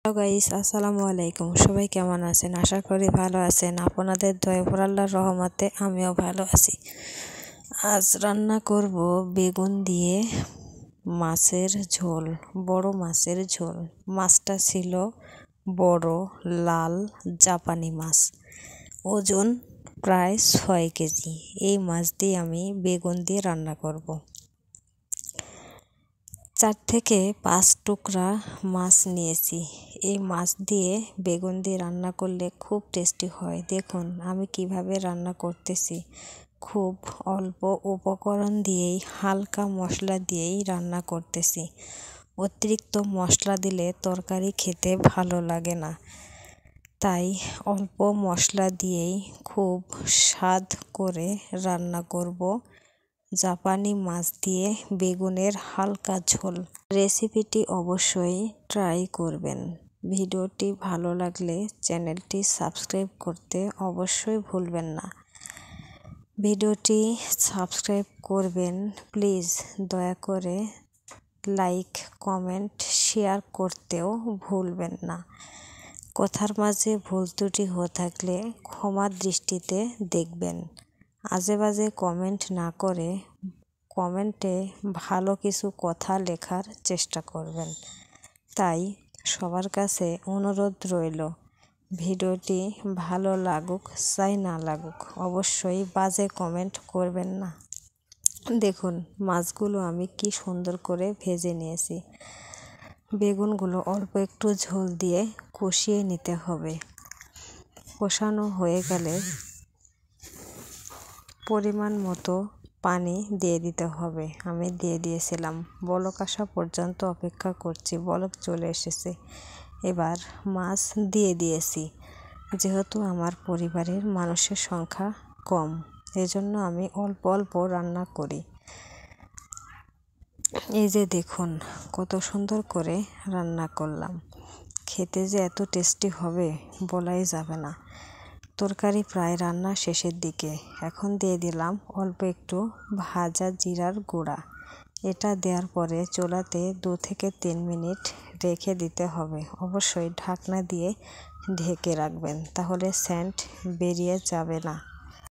Hello guys, আসসালামু আলাইকুম। সবাই কেমন আছেন? আশা করি ভালো আছেন। আপনাদের দয়া উপর আল্লাহর রহমতে আমিও ভালো আছি। আজ রান্না করব বেগুন দিয়ে মাছের ঝোল, বড় মাছের ঝোল। মাছটা ছিল বড় লাল জাপানি মাছ, ওজন প্রায় 6 কেজি। এই মাছ দিয়ে আমি বেগুন দিয়ে রান্না করব। 4 থেকে 5 টুকরা মাছ নিয়েছি। এই মাছ দিয়ে বেগুন দিয়ে রান্না করলে খুব টেস্টি হয়। দেখুন আমি কিভাবে রান্না করতেছি। খুব অল্প উপকরণ দিয়েই, হালকা মশলা দিয়েই রান্না করতেছি। অতিরিক্ত মশলা দিলে তরকারি খেতে ভালো লাগে না, তাই অল্প মশলা দিয়েই খুব স্বাদ করে রান্না করব জাপানি মাছ দিয়ে বেগুনের হালকা ঝোল। রেসিপিটি অবশ্যই ট্রাই করবেন। ভিডিওটি ভালো লাগলে চ্যানেলটি সাবস্ক্রাইব করতে অবশ্যই ভুলবেন না। ভিডিওটি সাবস্ক্রাইব করবেন প্লিজ। দয়া করে লাইক, কমেন্ট, শেয়ার করতেও ভুলবেন না। কথার মাঝে ভুল ত্রুটি হয়ে থাকলে ক্ষমার দৃষ্টিতে দেখবেন। আজে বাজে কমেন্ট না করে কমেন্টে ভালো কিছু কথা লেখার চেষ্টা করবেন। তাই সবার কাছে অনুরোধ রইল, ভিডিওটি ভালো লাগুক চাই না লাগুক, অবশ্যই বাজে কমেন্ট করবেন না। দেখুন মাছগুলো আমি কি সুন্দর করে ভেজে নিয়েছি। বেগুনগুলো অল্প একটু ঝোল দিয়ে কষিয়ে নিতে হবে। কষানো হয়ে গেলে পরিমাণ মতো পানি দিয়ে দিতে হবে। আমি দিয়ে দিয়েছিলাম। বলক আসা পর্যন্ত অপেক্ষা করছি। বলক চলে এসেছে। এবার মাছ দিয়ে দিয়েছি। যেহেতু আমার পরিবারের মানুষের সংখ্যা কম, এজন্য আমি অল্প অল্প রান্না করি। এই যে দেখুন কত সুন্দর করে রান্না করলাম। খেতে যে এত টেস্টি হবে বলাই যাবে না। তরকারি প্রায় রান্না শেষের দিকে। এখন দিয়ে দিলাম অল্প একটু ভাজা জিরার গুঁড়া। এটা দেওয়ার পরে চুলাতে 2 থেকে 3 মিনিট রেখে দিতে হবে। অবশ্যই ঢাকনা দিয়ে ঢেকে রাখবেন, তাহলে সেন্ট বেরিয়ে যাবে না।